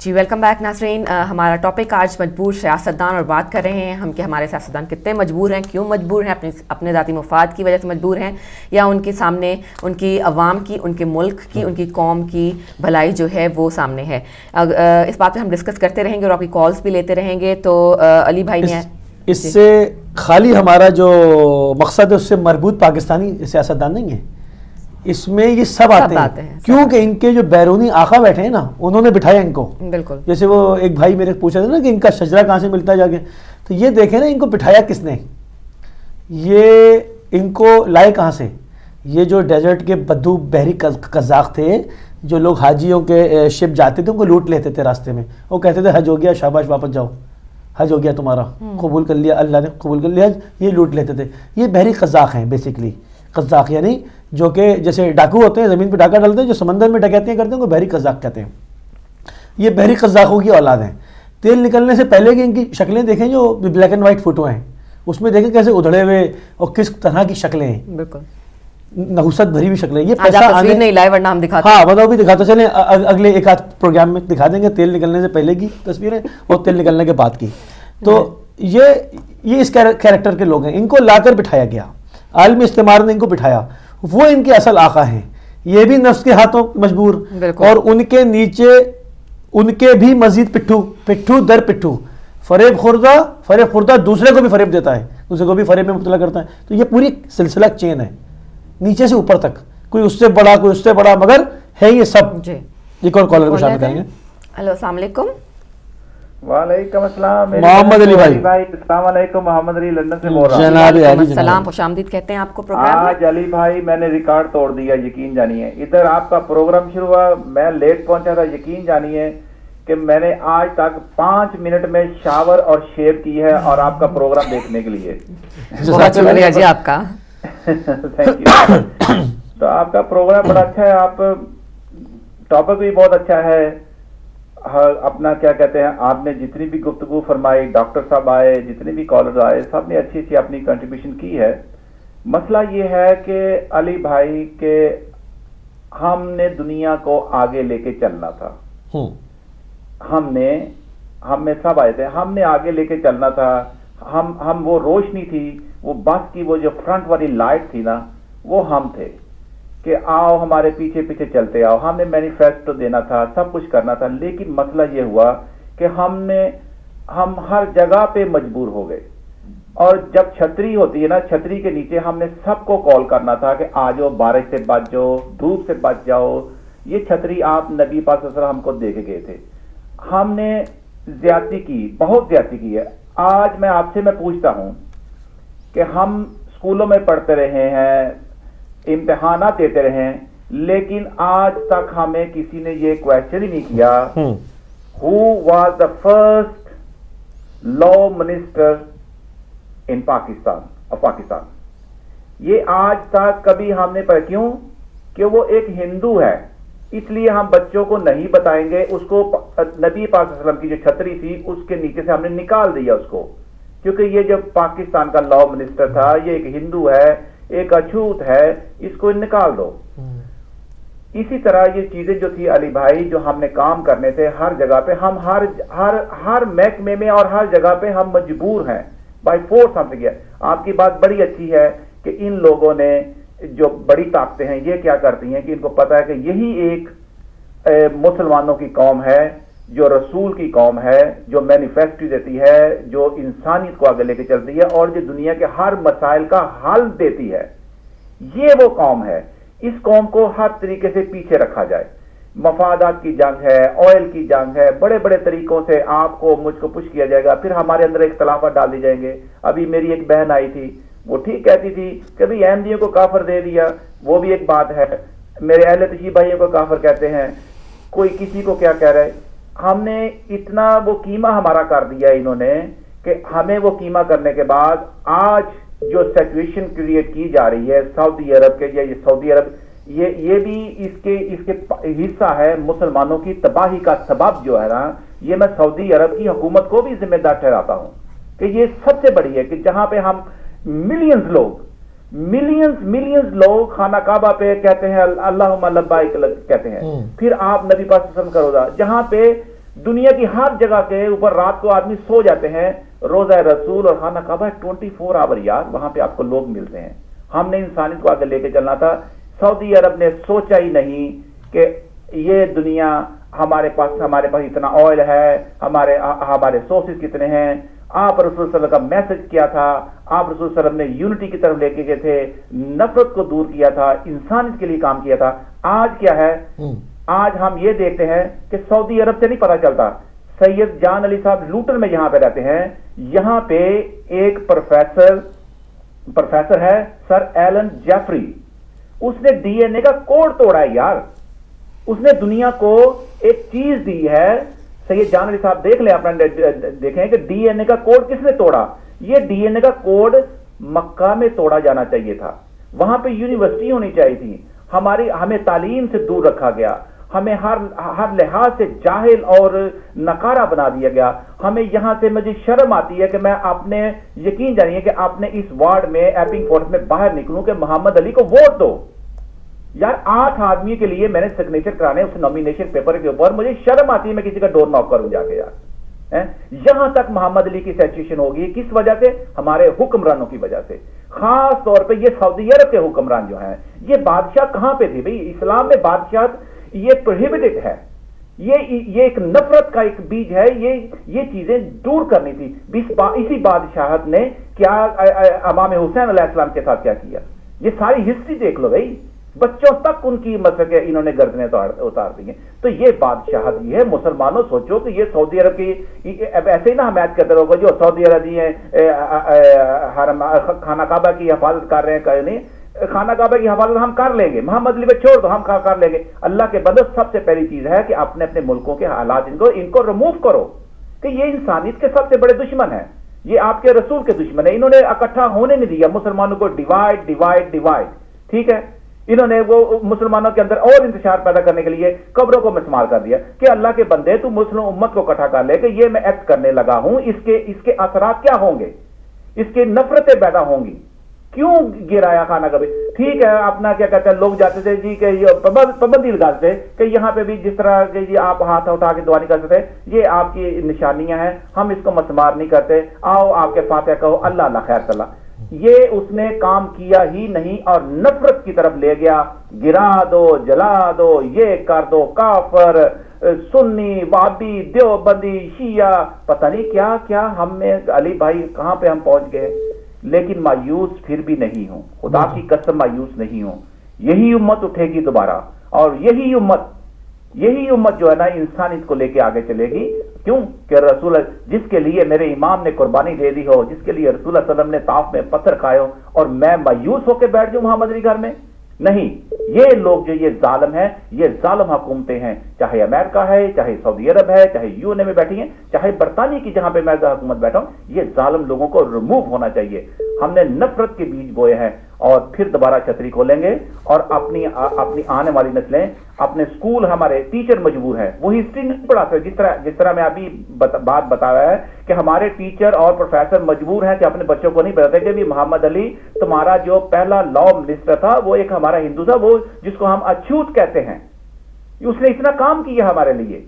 جی welcome back ناظرین. ہمارا topic آج مجبور سیاستدان اور بات کر رہے ہیں ہم کہ ہمارے سیاستدان کتنے مجبور ہیں, کیوں مجبور ہیں, اپنے ذاتی مفاد کی وجہ سے مجبور ہیں یا ان کے سامنے ان کی عوام کی, ان کے ملک کی, ان کی قوم کی بھلائی جو ہے وہ سامنے ہے. اس بات پہ ہم ڈسکس کرتے رہیں گے اور آپ کی کالز بھی لیتے رہیں گے. تو علی بھائی نے اس سے خالی ہمارا جو مقصد ہے اس سے مربوط پاکستانی سیاستدان نہیں ہے, اس میں یہ سب آتے ہیں کیونکہ ان کے جو بیرونی آقا بیٹھے ہیں نا انہوں نے بٹھایا ان کو. بالکل جیسے وہ ایک بھائی میرے پوچھا تھا نا کہ ان کا شجرہ کہاں سے ملتا ہے جا کے, تو یہ دیکھیں نا ان کو بٹھایا کس نے, یہ ان کو لائے کہاں سے. یہ جو ڈیزرٹ کے بدو بحری قزاق تھے جو لوگ حاجیوں کے شپ جاتے تھے ان کو لوٹ لیتے تھے راستے میں, وہ کہتے تھے حج ہو گیا شاباش واپس جاؤ, حج ہو گیا تمہارا, قبول کر لیا اللہ نے قبول کر لیا, یہ لوٹ لیتے تھے. یہ بحری قزاق ہیں بیسیکلی. قزاق یعنی جو کہ جیسے ڈاکو ہوتے ہیں زمین پہ ڈاکہ ڈالتے ہیں, جو سمندر میں ڈکیتیاں کرتے ہیں وہ بحری قزاق کہتے ہیں. یہ بحری قزاقوں کی اولاد ہیں. تیل نکلنے سے پہلے کی ان کی شکلیں دیکھیں جو بلیک اینڈ وائٹ فوٹو ہیں, اس میں دیکھیں کیسے ادھڑے ہوئے اور کس طرح کی شکلیں ہیں, بالکل نحوست بھری ہوئی شکلیں. یہ پیسہ آنے نہیں لائے ورنہ ہم دکھاتے ہیں. ہاں بتاؤ بھی دکھاتے چلیں, اگلے ایک آدھ پروگرام میں دکھا دیں گے تیل نکلنے سے پہلے کی تصویریں اور تیل نکلنے کے بعد کی. تو یہ اس کیریکٹر کے لوگ ہیں. ان کو لا کر بٹھایا گیا, عالمی استعمار نے ان کو بٹھایا, وہ ان کے اصل آقا ہیں. یہ بھی نفس کے ہاتھوں مجبور, اور ان کے نیچے ان کے بھی مزید پٹھو در پٹھو. فریب خوردہ دوسرے کو بھی فریب دیتا ہے, دوسرے کو بھی فریب میں مبتلا کرتا ہے. تو یہ پوری سلسلہ چین ہے نیچے سے اوپر تک, کوئی اس سے بڑا کوئی اس سے بڑا, مگر ہے یہ سب. ایک اور کالر کو شامل کریں گے. ہلو السلام علیکم. وعلیکم السلام محمد علی بھائی. السلام علیکم, محمد علی لندن سے بول رہا ہوں. جناب علی السلام, خوش آمدید کہتے ہیں آپ کو پروگرام میں. آج علی بھائی میں نے ریکارڈ توڑ دیا, یقین جانیے. ادھر آپ کا پروگرام شروع ہوا, میں لیٹ پہنچا تھا, یقین جانیے کہ میں نے آج تک 5 منٹ میں شاور اور شیو کی ہے اور آپ کا پروگرام دیکھنے کے لیے. بہت شکریہ جی آپ کا. Thank you. تو آپ کا پروگرام بڑا اچھا ہے, آپ ٹاپک بھی بہت اچھا ہے. اپنا کیا کہتے ہیں, آپ نے جتنی بھی گفتگو فرمائی, ڈاکٹر صاحب آئے, جتنے بھی کالر آئے, سب نے اچھی اچھی اپنی کنٹریبیوشن کی ہے. مسئلہ یہ ہے کہ علی بھائی کہ ہم نے دنیا کو آگے لے کے چلنا تھا. ہم میں سب آئے تھے, ہم نے آگے لے کے چلنا تھا. ہم وہ روشنی تھی, وہ بس کی وہ جو فرنٹ والی لائٹ تھی نا, وہ ہم تھے کہ آؤ ہمارے پیچھے پیچھے چلتے آؤ. ہم نے مینیفیسٹو دینا تھا, سب کچھ کرنا تھا. لیکن مسئلہ یہ ہوا کہ ہم ہر جگہ پہ مجبور ہو گئے. اور جب چھتری ہوتی ہے نا, چھتری کے نیچے ہم نے سب کو کال کرنا تھا کہ آ جاؤ, بارش سے بچ جاؤ, دھوپ سے بچ جاؤ. یہ چھتری آپ نبی پاک صلی اللہ علیہ وسلم ہم کو دے کے گئے تھے. ہم نے زیادتی کی, بہت زیادتی کی ہے. آج میں آپ سے پوچھتا ہوں کہ ہم اسکولوں میں پڑھتے رہے ہیں, امتحانات دیتے رہے, لیکن آج تک ہمیں کسی نے یہ کویسچن ہی نہیں کیا who was the first law minister ان پاکستان. یہ آج تک کبھی ہم نے پڑھا. کیوں کہ وہ ایک ہندو ہے, اس لیے ہم بچوں کو نہیں بتائیں گے. اس کو نبی پاک صلی اللہ علیہ وسلم کی جو چھتری تھی اس کے نیچے سے ہم نے نکال دیا اس کو, کیونکہ یہ جو پاکستان کا لا منسٹر تھا یہ ایک ہندو ہے, ایک اچھوت ہے, اس کو نکال دو. اسی طرح یہ چیزیں جو تھی علی بھائی, جو ہم نے کام کرنے تھے ہر جگہ پہ, ہم ہر محکمے میں اور ہر جگہ پہ ہم مجبور ہیں بائی فورس. ہم سے کیا, آپ کی بات بڑی اچھی ہے کہ ان لوگوں نے جو بڑی طاقتیں ہیں یہ کیا کرتی ہیں کہ ان کو پتا ہے کہ یہی ایک مسلمانوں کی قوم ہے, جو رسول کی قوم ہے, جو مینیفیسٹو دیتی ہے, جو انسانیت کو آگے لے کے چلتی ہے اور جو دنیا کے ہر مسائل کا حل دیتی ہے. یہ وہ قوم ہے. اس قوم کو ہر طریقے سے پیچھے رکھا جائے. مفادات کی جنگ ہے, آئل کی جنگ ہے, بڑے بڑے طریقوں سے آپ کو مجھ کو پش کیا جائے گا. پھر ہمارے اندر اختلافات ڈال دی جائیں گے. ابھی میری ایک بہن آئی تھی, وہ ٹھیک کہتی تھی کہ بھئی احمدیوں کو کافر دے دیا, وہ بھی ایک بات ہے. میرے اہل تشیع بھائیوں کو کافر کہتے ہیں, کوئی کسی کو کیا کہہ رہے. ہم نے اتنا وہ قیمہ ہمارا کر دیا انہوں نے کہ ہمیں وہ قیمہ کرنے کے بعد آج جو سچویشن کریٹ کی جا رہی ہے سعودی عرب کے, یہ سعودی عرب یہ بھی اس کے حصہ ہے مسلمانوں کی تباہی کا سبب جو ہے نا. یہ میں سعودی عرب کی حکومت کو بھی ذمہ دار ٹھہراتا ہوں کہ یہ سب سے بڑی ہے کہ جہاں پہ ہم ملینز لوگ خانہ کعبہ پہ کہتے ہیں اللہم لبیک کہتے ہیں, پھر آپ نبی پاک صلی اللہ علیہ وسلم کا روزہ, جہاں پہ دنیا کی ہر جگہ کے اوپر رات کو آدمی سو جاتے ہیں, روزہ رسول اور خانہ کعبہ 24 آور یار, وہاں پہ آپ کو لوگ ملتے ہیں. ہم نے انسانیت کو آگے لے کے چلنا تھا. سعودی عرب نے سوچا ہی نہیں کہ یہ دنیا ہمارے پاس اتنا آئل ہے, ہمارے سورسز کتنے ہیں. آپ رسول صلی اللہ علیہ وسلم کا میسج کیا تھا, آپ رسول صلی اللہ علیہ وسلم نے یونٹی کی طرف لے کے گئے تھے, نفرت کو دور کیا تھا, انسانیت کے لیے کام کیا تھا. آج کیا ہے, آج ہم یہ دیکھتے ہیں کہ سعودی عرب سے نہیں پتہ چلتا. سید جان علی صاحب لوٹن میں یہاں پہ رہتے ہیں, یہاں پہ ایک پروفیسر ہے سر ایلن جیفری, اس نے ڈی این اے کا کوڈ توڑا ہے یار. اس نے دنیا کو ایک چیز دی ہے. سید جان علی صاحب دیکھ لیں, اپنا دیکھیں کہ ڈی این اے کا کوڈ کس نے توڑا. یہ ڈی این اے کا کوڈ مکہ میں توڑا جانا چاہیے تھا, وہاں پہ یونیورسٹی ہونی چاہیے تھی. ہمیں تعلیم سے دور رکھا گیا, ہمیں ہر لحاظ سے جاہل اور نکارا بنا دیا گیا. ہمیں یہاں سے مجھے شرم آتی ہے کہ میں اپنے یقین جانیے کہ آپ نے اس وارڈ میں ایپنگ فورس میں باہر نکلوں کہ محمد علی کو ووٹ دو. یار 8 آدمی کے لیے میں نے سگنیچر کرانے اس نامینیشن پیپر کے اوپر, مجھے شرم آتی ہے میں کسی کا ڈور ناک کروں جا کے یار. یہاں تک محمد علی کی سچویشن ہوگی, کس وجہ سے؟ ہمارے حکمرانوں کی وجہ سے. خاص طور پہ یہ سعودی عرب کے حکمران جو ہیں, یہ بادشاہ کہاں پہ تھے بھئی؟ اسلام میں بادشاہت یہ پروہیبٹڈ ہے. یہ ایک نفرت کا ایک بیج ہے, یہ چیزیں دور کرنی تھی. اسی بادشاہت نے کیا امام حسین علیہ السلام کے ساتھ کیا کیا, یہ ساری ہسٹری دیکھ لو بھائی. بچوں تک ان کی مسئلے انہوں نے گردنیں اتار دی ہیں. تو یہ بادشاہت یہ ہے. مسلمانوں سوچو کہ یہ سعودی عرب کی ایسے ہی نہ حمایت کرتے رہو گے جو سعودی عرب خانہ کعبہ کی حفاظت کر رہے ہیں, کہ نہیں خانہ کعبہ کی حفاظت ہم کر لیں گے, محمد علی پہ چھوڑ دو, ہم کر لیں گے. اللہ کے بندو, سب سے پہلی چیز ہے کہ اپنے ملکوں کے حالات ان کو ریموو کرو, کہ یہ انسانیت کے سب سے بڑے دشمن ہیں. یہ آپ کے رسول کے دشمن ہیں. انہوں نے اکٹھا ہونے نہیں دیا مسلمانوں کو, ڈیوائڈ. ٹھیک ہے, انہوں نے وہ مسلمانوں کے اندر اور انتشار پیدا کرنے کے لیے قبروں کو مسمار کر دیا کہ اللہ کے بندے تو مسلم امت کو اکٹھا کر لے کہ یہ میں ایکٹ کرنے لگا ہوں, اس کے اثرات کیا ہوں گے, اس کی نفرتیں پیدا ہوں گی. کیوں گرایا خانہ کعبہ؟ ٹھیک ہے, اپنا کیا کہتے ہیں, لوگ جاتے تھے جی کہ پابندی لگاتے تھے کہ یہاں پہ بھی جس طرح کہ جی آپ ہاتھ اٹھا کے دعا نہیں کر سکتے, یہ آپ کی نشانیاں ہیں, ہم اس کو مسمار نہیں کرتے, آؤ آپ کے فاتحہ کہو, اللہ خیر صلاح. یہ اس نے کام کیا ہی نہیں اور نفرت کی طرف لے گیا. گرا دو, جلا دو, یہ کر دو, کافر, سنی, وابی, دیوبندی, شیعہ, پتہ نہیں کیا کیا. ہم میں علی بھائی کہاں پہ ہم پہنچ گئے. لیکن مایوس پھر بھی نہیں ہوں, خدا کی قسم مایوس نہیں ہوں. یہی امت اٹھے گی دوبارہ, اور یہی امت جو ہے نا انسانیت کو لے کے آگے چلے گی. کیوں کہ رسول جس کے لیے میرے امام نے قربانی دے دی ہو, جس کے لیے رسول اللہ صلی اللہ علیہ وسلم نے طاف میں پتھر کھائے ہو, اور میں مایوس ہو کے بیٹھ جاؤں محمد علی گھر میں؟ نہیں. یہ لوگ جو یہ ظالم ہیں, یہ ظالم حکومتیں ہیں, چاہے امریکہ ہے, چاہے سعودی عرب ہے, چاہے یو این اے میں بیٹھی ہیں, چاہے برطانیہ کی جہاں پہ میں حکومت بیٹھا ہوں, یہ ظالم لوگوں کو ریموو ہونا چاہیے. ہم نے نفرت کے بیج بوئے ہیں, اور پھر دوبارہ چھتری کھولیں گے, اور اپنی آنے والی نسلیں, اپنے اسکول, ہمارے ٹیچر مجبور ہیں, وہ ہسٹری نہیں پڑھا سکتے. جس طرح میں ابھی بات بتا رہا ہے کہ ہمارے ٹیچر اور پروفیسر مجبور ہیں کہ اپنے بچوں کو نہیں بتاتے کہ بھی محمد علی تمہارا جو پہلا لا منسٹر تھا وہ ایک ہمارا ہندو تھا, وہ جس کو ہم اچھوت کہتے ہیں, اس نے اتنا کام کیا ہمارے لیے,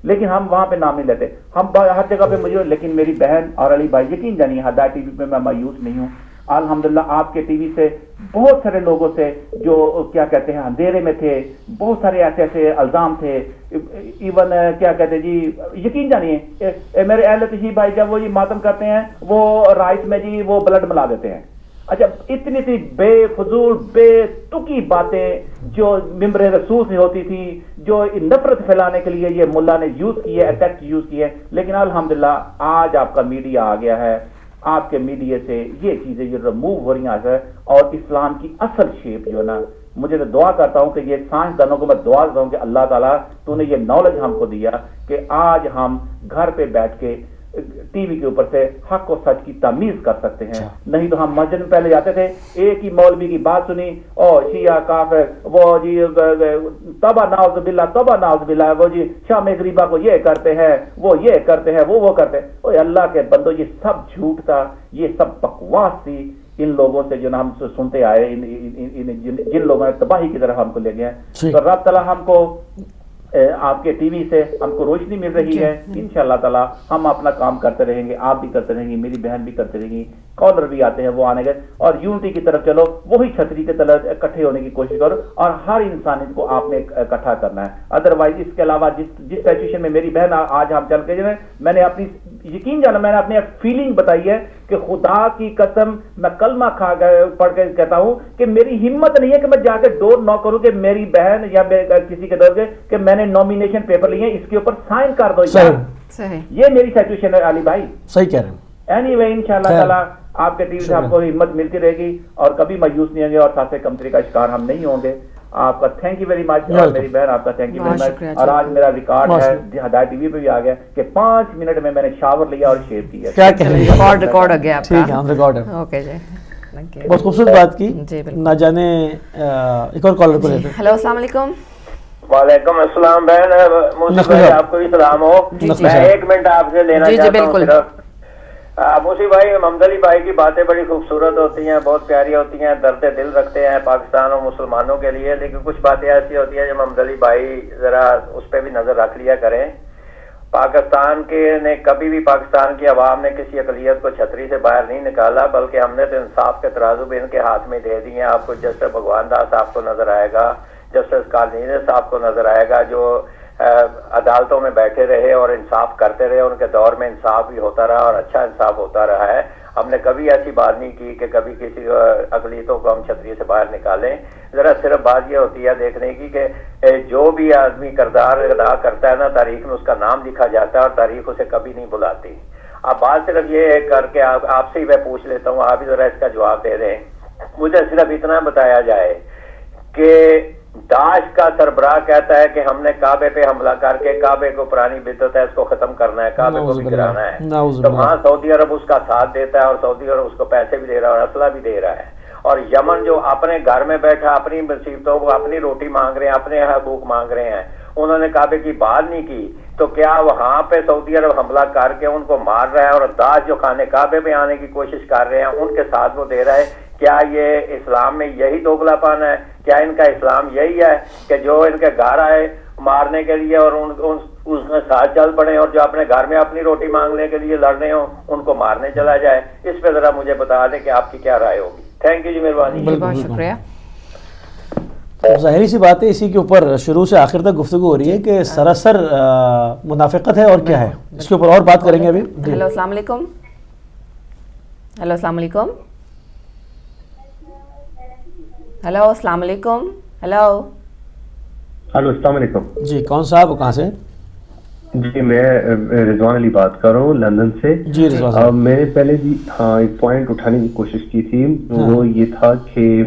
لیکن ہم وہاں پہ نام نہیں لیتے. ہم ہر جگہ پہ مجھے, لیکن میری بہن اور علی بھائی یقین جانیے ہدایت ٹی وی پہ میں مایوس نہیں ہوں. الحمدللہ آپ کے ٹی وی سے بہت سارے لوگوں سے جو کیا کہتے ہیں اندھیرے میں تھے, بہت سارے ایسے الزام تھے, ایون کیا کہتے ہیں جی, یقین جانیے میرے اہل تشریف بھائی جب وہ جی ماتم کرتے ہیں وہ رائس میں جی وہ بلڈ ملا دیتے ہیں. اچھا, اتنی بے فضول بے تکی باتیں جو ممبر رسول سے ہوتی تھی, جو نفرت پھیلانے کے لیے یہ ملا نے یوز کی ہے, اٹیکٹ یوز کی ہے. لیکن الحمدللہ آج آپ کا میڈیا آ گیا ہے, آپ کے میڈیا سے یہ چیزیں جو ریموو ہو رہی ہیں, اور اسلام کی اصل شیپ جو ہے نا, مجھے تو دعا کرتا ہوں کہ یہ سائنسدانوں کو میں دعا کرتا ہوں کہ اللہ تعالیٰ تو نے یہ نالج ہم کو دیا کہ آج ہم گھر پہ بیٹھ کے ٹی وی کے اوپر سے حق و سچ کی تمیز کر سکتے ہیں. نہیں تو ہم مسجد میں پہلے جاتے تھے, ایک ہی مولوی کی بات سنی, اور شیعہ کافر, وہ جی توبہ نعوذ باللہ, وہ جی شام غریبہ کو یہ کرتے ہیں, وہ یہ کرتے ہیں, وہ کرتے ہیں. اوہ اللہ کے بندو, یہ سب جھوٹ تھا, یہ سب بکواس تھی. ان لوگوں سے جو ہم سنتے آئے, جن لوگوں نے تباہی کی طرف ہم کو لے گئے ہیں. تو رب تعالیٰ ہم کو آپ کے ٹی وی سے ہم کو روشنی مل رہی ہے. انشاءاللہ تعالی ہم اپنا کام کرتے رہیں گے, آپ بھی کرتے رہیں گے, میری بہن بھی کرتے رہیں گی, کالر بھی آتے ہیں وہ آنے گئے, اور یونٹی کی طرف چلو, وہی چھتری کے تلے اکٹھے ہونے کی کوشش کرو, اور ہر انسان کو آپ نے اکٹھا کرنا ہے. ادروائز اس کے علاوہ جس سچویشن میں میری بہن آج ہم چل کے جو ہے, میں نے اپنی یقین جانا, میں نے اپنی فیلنگ بتائی ہے کہ خدا کی قسم میں کلمہ پڑھ کے کہتا ہوں کہ میری ہمت نہیں ہے کہ میں جا کے ڈور ناک کروں کہ میری بہن یا کسی کے دور کے کہ میں نے نامینیشن پیپر لیے ہیں, اس کے اوپر سائن کر دو. یہ میری سچویشن ہے علی بھائی. صحیح کہہ رہے ہیں. اینی وے انشاءاللہ تعالیٰ آپ کے ٹی وی سے آپ کو ہمت ملتی رہے گی, اور کبھی مایوس نہیں ہوں گے, اور ساتھ کمتری کا شکار ہم نہیں ہوں گے. آپ کا تھینک یو ویری مچ, اور میری بہن آپ کا تھینک یو ویری مچ. اور آج میرا ریکارڈ ہے, ہدایت ٹی وی پہ بھی آ گیا کہ 5 منٹ میں نے شاور لیا اور شیو کیا. کیا کہہ رہے ہیں, ریکارڈ ہو گیا آپ کا. ٹھیک ہے, ہم ریکارڈ ہے. اوکے جی, بہت خوبصورت بات کی. نہ جانے ایک اور کالر کو لیتے ہیں. ہیلو السلام علیکم. وعلیکم السلام بہن, موسی بھائی آپ کو بھی سلام ہو. میں 1 منٹ آپ سے لینا چاہتا ہوں صرف. موسی بھائی, محمد علی بھائی کی باتیں بڑی خوبصورت ہوتی ہیں, بہت پیاری ہوتی ہیں, درد دل رکھتے ہیں پاکستان اور مسلمانوں کے لیے, لیکن کچھ باتیں ایسی ہوتی ہیں جو محمد علی بھائی ذرا اس پہ بھی نظر رکھ لیا کریں. پاکستان کے نے کبھی بھی, پاکستان کی عوام نے کسی اقلیت کو چھتری سے باہر نہیں نکالا, بلکہ ہم نے تو انصاف کے ترازو بھی ان کے ہاتھ میں دے دیے ہیں. آپ کو جسٹس بھگوان داس صاحب کو نظر آئے گا, جسٹس کالنی صاحب کو نظر آئے گا, جو عدالتوں میں بیٹھے رہے اور انصاف کرتے رہے. ان کے دور میں انصاف بھی ہوتا رہا اور اچھا انصاف ہوتا رہا ہے. ہم نے کبھی ایسی بات نہیں کی کہ کبھی کسی اقلیتوں کو ہم چھتری سے باہر نکالیں. ذرا صرف بات یہ ہوتی ہے دیکھنے کی کہ جو بھی آدمی کردار ادا کرتا ہے نا, تاریخ میں اس کا نام لکھا جاتا ہے اور تاریخ اسے کبھی نہیں بلاتی. اب بات صرف یہ کر کے آپ سے ہی میں پوچھ لیتا ہوں, آپ بھی ذرا اس کا جواب دے دیں. مجھے صرف اتنا بتایا جائے کہ داعش کا سربراہ کہتا ہے کہ ہم نے کعبے پہ حملہ کر کے کعبے کو پرانی بدعت ہے اس کو ختم کرنا ہے, کعبے کو بھی گرانا ہے. تو وہاں سعودی عرب اس کا ساتھ دیتا ہے, اور سعودی عرب اس کو پیسے بھی دے رہا ہے اور اسلحہ بھی دے رہا ہے. اور یمن جو اپنے گھر میں بیٹھا اپنی مصیبتوں کو, اپنی روٹی مانگ رہے ہیں, اپنے حقوق مانگ رہے ہیں, انہوں نے کعبے کی بات نہیں کی, تو کیا وہاں پہ سعودی عرب حملہ کر کے ان کو مار رہا ہے, اور داعش جو خانے کعبے پہ آنے کی کوشش کر رہے ہیں ان کے ساتھ وہ دے رہا ہے؟ کیا یہ اسلام میں یہی دوگلا پن ہے؟ کیا ان کا اسلام یہی ہے کہ جو ان کے گھر آئے مارنے کے لیے اور اس میں ساتھ چل پڑے, اور جو اپنے گھر میں اپنی روٹی مانگنے کے لیے لڑ رہے ہوں ان کو مارنے چلا جائے؟ اس پہ ذرا مجھے بتا دیں کہ آپ کی کیا رائے ہوگی. تھینک یو جی, مہربانی. بہت شکریہ. ظاہری سی بات ہے, اسی کے اوپر شروع سے آخر تک گفتگو ہو رہی ہے کہ سراسر منافقت ہے, اور کیا ہے اس کے اوپر اور بات کریں گے ابھی. ہیلو السلام علیکم. ہیلو السلام علیکم. ہیلو السلام علیکم. ہیلو السلام علیکم. جی کون صاحب, کہاں سے؟ جی میں رضوان علی بات کر رہا ہوں لندن سے. جی رضوان صاحب, میں نے پہلے بھی ایک پوائنٹ اٹھانے کی کوشش کی تھی, وہ یہ تھا کہ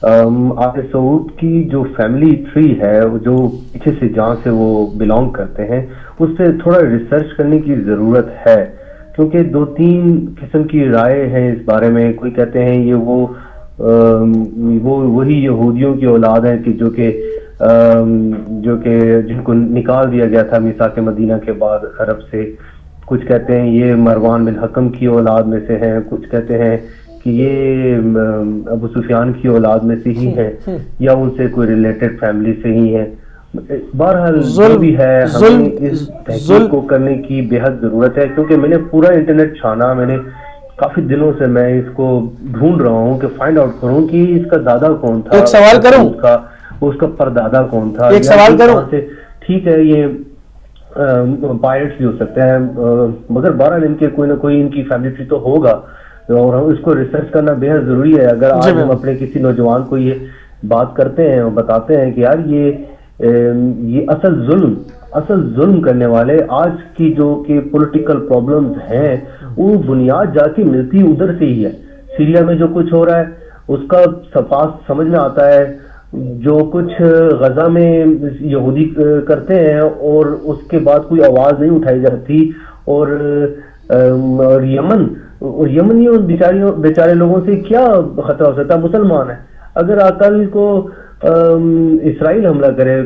آل سعود کی جو فیملی ٹری ہے, جو پیچھے سے جہاں سے وہ بلانگ کرتے ہیں, اس پہ تھوڑا ریسرچ کرنے کی ضرورت ہے, کیونکہ 2-3 قسم کی رائے ہیں اس بارے میں. کوئی کہتے ہیں یہ وہی یہودیوں کی اولاد ہے کہ جو کہ جن کو نکال دیا گیا تھا میثاق مدینہ کے بعد عرب سے. کچھ کہتے ہیں یہ مروان بن حکم کی اولاد میں سے ہیں, کچھ کہتے ہیں کہ یہ ابو سفیان کی اولاد میں سے ہی ہیں, یا ان سے کوئی ریلیٹڈ فیملی سے ہی ہیں. بہرحال جو بھی ہے, ہمیں اس تحقیق کو کرنے کی بے حد ضرورت ہے, کیونکہ میں نے پورا انٹرنیٹ چھانا, میں نے کافی دنوں سے میں اس کو ڈھونڈ رہا ہوں کہ فائنڈ آؤٹ کروں کہ اس کا دادا کون تھا, ایک سوال کروں, اس کا پردادا کون تھا. ایک سوال کروں, ٹھیک ہے یہ پائرٹس بھی ہو سکتے ہیں, مگر 12 دن کے کوئی نہ کوئی ان کی فیملی ٹری تو ہوگا, اور اس کو ریسرچ کرنا بے حد ضروری ہے. اگر آج ہم اپنے کسی نوجوان کو یہ بات کرتے ہیں اور بتاتے ہیں کہ یار یہ اصل ظلم کرنے والے آج کی جو کہ پولیٹیکل پرابلمز ہیں, وہ بنیاد جا کے ملتی ادھر سے ہی ہے. سیریا میں جو کچھ ہو رہا ہے اس کا صفاص سمجھ میں آتا ہے, جو کچھ غزہ میں یہودی کرتے ہیں اور اس کے بعد کوئی آواز نہیں اٹھائی جاتی, اور یمنیوں بیچارے لوگوں سے کیا خطرہ ہو سکتا ہے؟ مسلمان ہے, اگر کل کو اسرائیل حملہ کرے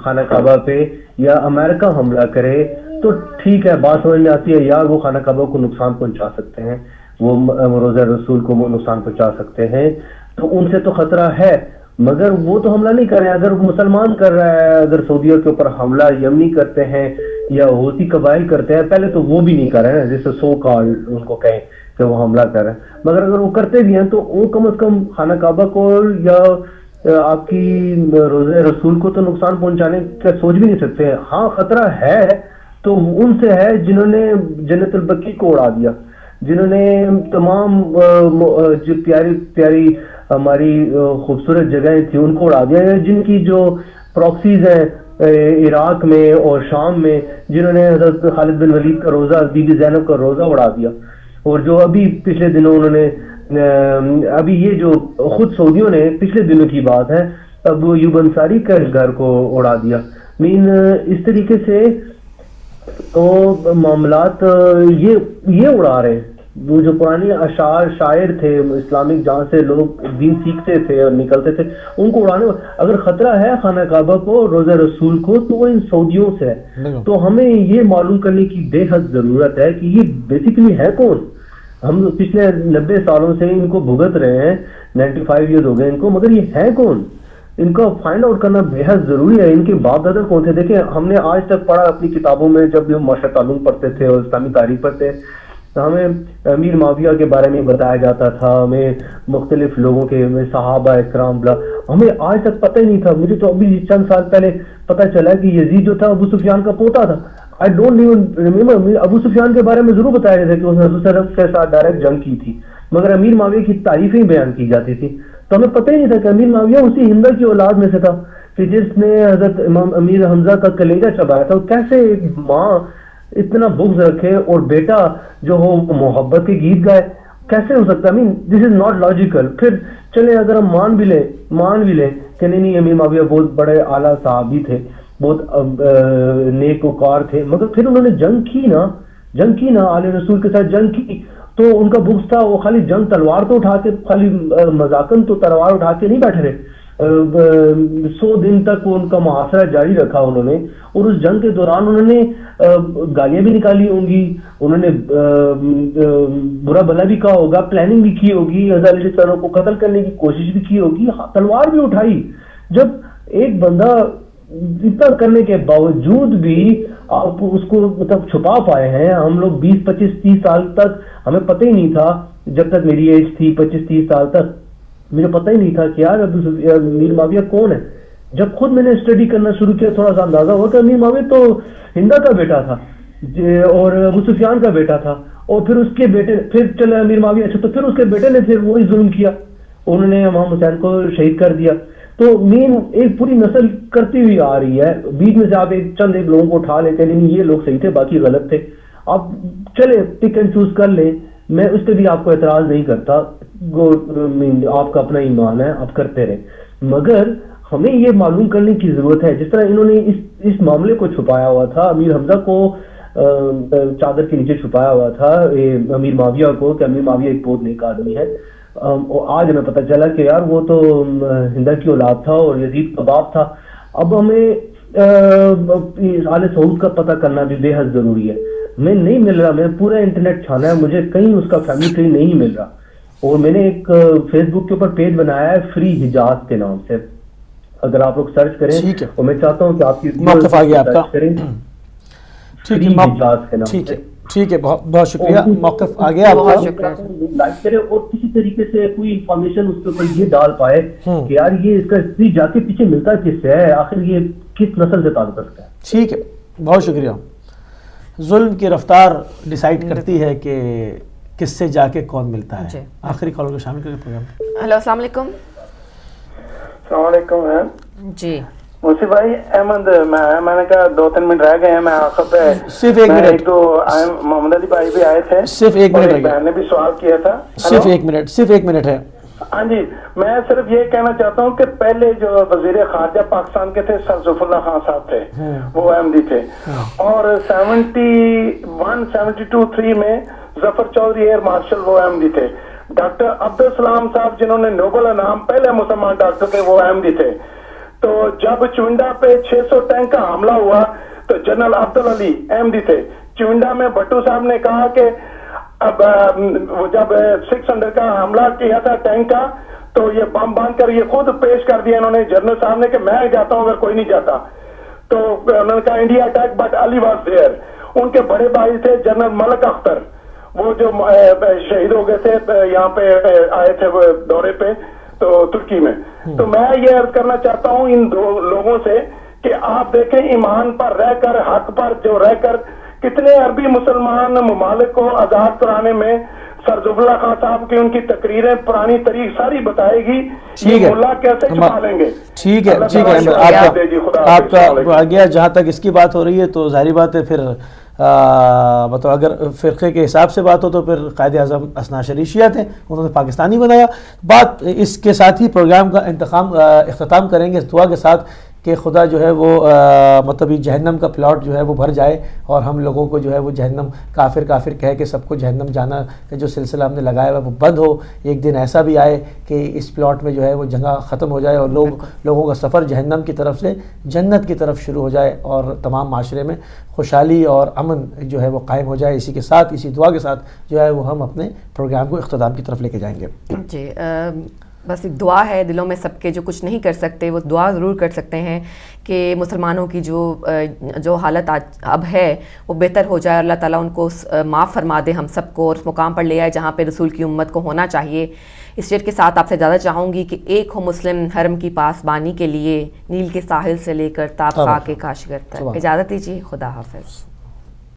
خانہ کعبہ پہ, یا امریکہ حملہ کرے, تو ٹھیک ہے, بات سمجھ میں آتی ہے یار وہ خانہ کعبہ کو نقصان پہنچا سکتے ہیں, وہ روزہ رسول کو نقصان پہنچا سکتے ہیں, تو ان سے تو خطرہ ہے. مگر وہ تو حملہ نہیں کر رہے ہیں. اگر مسلمان کر رہا ہے, اگر سعودیہ کے اوپر حملہ یمنی کرتے ہیں یا حوثی قبائل کرتے ہیں, پہلے تو وہ بھی نہیں کر رہے ہیں جیسے سو کال ان کو کہیں کہ وہ حملہ کر رہے ہیں, مگر اگر وہ کرتے بھی ہیں تو وہ کم از کم خانہ کعبہ کو یا آپ کی روزہ رسول کو تو نقصان پہنچانے کا سوچ بھی نہیں سکتے. ہاں خطرہ ہے تو ان سے ہے جنہوں نے جنت البقیع کو اڑا دیا, جنہوں نے تمام جو پیاری پیاری ہماری خوبصورت جگہیں تھیں ان کو اڑا دیا, جن کی جو پراکسیز ہیں عراق میں اور شام میں, جنہوں نے حضرت خالد بن ولید کا روزہ, بی بی زینب کا روزہ اڑا دیا, اور جو ابھی پچھلے دنوں انہوں نے ابھی یہ جو خود سعودیوں نے پچھلے دنوں کی بات ہے ابو ایوب انصاری کا گھر کو اڑا دیا. مین اس طریقے سے تو معاملات یہ اڑا رہے ہیں. وہ جو پرانی اشعار شاعر تھے اسلامک جہاں سے لوگ دین سیکھتے تھے اور نکلتے تھے, ان کو اڑانے. اگر خطرہ ہے خانہ کعبہ کو, روزہ رسول کو, تو وہ ان سعودیوں سے ہے. تو ہمیں یہ معلوم کرنے کی بے حد ضرورت ہے کہ یہ بیسیکلی ہے کون. ہم پچھلے 90 سالوں سے ان کو بھگت رہے ہیں, 95 ایئرز ہو گئے ان کو, مگر یہ ہے کون, ان کا فائنڈ آؤٹ کرنا بے حد ضروری ہے. ان کے باپ دادا کون تھے؟ دیکھیں ہم نے آج تک پڑھا اپنی کتابوں میں, جب بھی ہم معاشرت علوم پڑھتے تھے اور اسلامی تاریخ پڑھتے تو ہمیں امیر معاویہ کے بارے میں بتایا جاتا تھا, ہمیں مختلف لوگوں کے صحابہ اکرام بلا, ہمیں آج تک پتہ ہی نہیں تھا. مجھے تو ابھی چند سال پہلے پتہ چلا کہ یزید جو تھا ابو سفیان کا پوتا تھا. I don't even remember. ابو سفیان کے بارے میں ضرور بتایا جاتا ہے کہ اس نے حضور صلی اللہ علیہ وسلم کے ساتھ ڈائریکٹ جنگ کی تھی, مگر امیر معاویہ کی تعریفیں بیان کی جاتی تھی. تو ہمیں پتہ ہی نہیں تھا کہ امیر معاویہ اسی ہندہ کی اولاد میں سے تھا کہ جس نے حضرت امام امیر حمزہ کا کلیجہ چبایا تھا. کیسے ایک ماں اتنا بغض رکھے اور بیٹا جو ہو محبت کے گیت گائے, کیسے ہو سکتا ہے؟ دس از ناٹ لاجیکل. پھر چلے اگر ہم مان بھی لیں کہ نہیں امیر معاویہ بہت بڑے اعلیٰ صحابی تھے, بہت نیک وقار تھے, مگر پھر انہوں نے جنگ کی نا آل رسول کے ساتھ جنگ کی, تو ان کا بغض تھا وہ خالی جنگ تلوار تو اٹھا کے, خالی مذاکن تو تلوار اٹھا کے نہیں بیٹھے رہے. 100 دن تک وہ ان کا محاصرہ جاری رکھا انہوں نے, اور اس جنگ کے دوران انہوں نے گالیاں بھی نکالی ہوں گی, انہوں نے برا بلا بھی کہا ہوگا, پلاننگ بھی کی ہوگی, حضرت علی رضی اللہ عنہ کو قتل کرنے کی کوشش بھی کی ہوگی, تلوار بھی اٹھائی. جب ایک بندہ اتنا کرنے کے باوجود بھی آپ اس کو مطلب چھپا پائے ہیں, ہم لوگ 20 25 30 سال تک ہمیں پتہ ہی نہیں تھا, جب تک میری ایج تھی 25 30 سال تک مجھے پتہ ہی نہیں تھا کہ یار امیر معاویہ کون ہے. جب خود میں نے اسٹڈی کرنا شروع کیا تھوڑا سا اندازہ ہوا کہ امیر معاویہ تو ہندہ کا بیٹا تھا اور ابو سفیان کا بیٹا تھا, اور پھر اس کے بیٹے, پھر چلے امیر معاویہ اچھا, تو پھر اس کے بیٹے نے پھر وہی ظلم کیا, انہوں نے امام حسین کو شہید کر دیا. تو مین ایک پوری نسل کرتی ہوئی آ رہی ہے, بیچ میں سے آپ چند لوگوں کو اٹھا لیتے ہیں, نہیں یہ لوگ صحیح تھے باقی غلط تھے, آپ چلے پک اینڈ چوز کر لیں, میں اس پہ بھی آپ کو اعتراض نہیں کرتا, آپ کا اپنا ایمان ہے, آپ کرتے رہیں. مگر ہمیں یہ معلوم کرنے کی ضرورت ہے, جس طرح انہوں نے اس معاملے کو چھپایا ہوا تھا, امیر حمزہ کو چادر کے نیچے چھپایا ہوا تھا امیر معاویہ کو, کہ امیر معاویہ ایک بہت نیک آدمی ہے. آج ہمیں پتہ چلا کہ یار وہ تو ہندہ کی اولاد تھا اور یزید کا باپ تھا. اب ہمیں آل سعود کا پتہ کرنا بھی بے حد ضروری ہے. میں نہیں مل رہا, میں پورا انٹرنیٹ چھانا ہے, مجھے کہیں اس کا فیملی ٹری نہیں مل رہا. اور میں نے ایک فیس بک کے اوپر پیج بنایا ہے فری حجاز کے نام سے, اگر آپ لوگ سرچ کریں, اور میں چاہتا ہوں کہ آپ کی موقف آ گیا آپ کا, فری حجاز کے نام سے. ٹھیک ہے, بہت شکریہ, موقف آ گیا آپ کا. لائک کرے اور کسی طریقے سے کوئی انفارمیشن اس کے اوپر یہ ڈال پائے کہ یار یہ اس کا جا کے پیچھے ملتا کس سے ہے, آخر یہ کس نسل سے تعلق رکھتا ہے. ٹھیک ہے, بہت شکریہ. ظلم کی رفتار ڈیسائیڈ کرتی ہے کہ کس سے جا کے کون ملتا ہے. آخری کالر کو شامل کریں پروگرام. ہیلو, السلام علیکم. السلام علیکم میم. جی موسی بھائی, احمد میں نے کہا 2-3 منٹ رہ گئے ہیں, میں آخر پہ صرف 1 منٹ, ایک دو محمد علی بھائی بھی آئے تھے, صرف 1 منٹ, بہن نے بھی سوال کیا تھا, صرف 1 منٹ ہے. ہاں جی, میں صرف یہ کہنا چاہتا ہوں کہ پہلے جو وزیر خارجہ پاکستان کے تھے سر ظفر اللہ خان صاحب تھے, وہ احمدی تھے, اور 71 72 3 میں ظفر چودھری ایئر مارشل وہ احمدی تھے. ڈاکٹر عبدالسلام صاحب جنہوں نے نوبل انعام, پہلے مسلمان ڈاکٹر تھے, وہ احمدی تھے. تو جب چونڈا پہ 600 ٹینک کا حملہ ہوا تو جنرل عبدالعلی احمدی تھے. چونڈا میں بھٹو صاحب نے کہا کہ اب وہ جب 600 کا حملہ کیا تھا ٹینک کا تو یہ بم باندھ کر یہ خود پیش کر دیا انہوں نے جنرل صاحب نے کہ میں جاتا ہوں اگر کوئی نہیں جاتا. تو انہوں نے کہا India attack but Ali was there. ان کے بڑے بھائی تھے جنرل ملک اختر, وہ جو شہید ہو گئے تھے یہاں پہ آئے تھے دورے پہ تو ترکی میں. تو میں یہ عرض کرنا چاہتا ہوں ان دو لوگوں سے کہ آپ دیکھیں ایمان پر رہ کر, حق پر جو رہ کر کتنے عربی مسلمان ممالک کو آزاد کرانے میں سر ظفر اللہ خان صاحب کی ان کی تقریریں پرانی تاریخ ساری بتائے گی. یہ ملا کیسے چھپا لیں گے. ٹھیک ہے, ٹھیک ہے, آپ کا آگیا جہاں تک اس کی بات ہو رہی ہے تو ظاہری بات ہے پھر مطلب اگر فرقے کے حساب سے بات ہو تو پھر قائد اعظم اثنا عشری شیعہ تھے, انہوں نے پاکستانی بنایا. بات اس کے ساتھ ہی پروگرام کا اختتام کریں گے اس دعا کے ساتھ کہ خدا جو ہے وہ مطلب یہ جہنم کا پلاٹ جو ہے وہ بھر جائے اور ہم لوگوں کو جو ہے وہ جہنم کافر کافر کہہ کے سب کو جہنم جانا کا جو سلسلہ ہم نے لگایا ہوا وہ بند ہو. ایک دن ایسا بھی آئے کہ اس پلاٹ میں جو ہے وہ جگہ ختم ہو جائے اور لوگوں کا سفر جہنم کی طرف سے جنت کی طرف شروع ہو جائے اور تمام معاشرے میں خوشحالی اور امن جو ہے وہ قائم ہو جائے. اسی کے ساتھ اسی دعا کے ساتھ جو ہے وہ ہم اپنے پروگرام کو اختتام کی طرف لے کے جائیں گے. جی بس ایک دعا ہے دلوں میں سب کے, جو کچھ نہیں کر سکتے وہ دعا ضرور کر سکتے ہیں کہ مسلمانوں کی جو حالت اب ہے وہ بہتر ہو جائے, اللہ تعالیٰ ان کو معاف فرما دے ہم سب کو اور اس مقام پر لے آئے جہاں پہ رسول کی امت کو ہونا چاہیے. اس ڈیٹ کے ساتھ آپ سے زیادہ چاہوں گی کہ ایک ہو مسلم حرم کی پاسبانی کے لیے نیل کے ساحل سے لے کر تاب خاک کاشغر تک. اجازت دیجیے, خدا حافظ.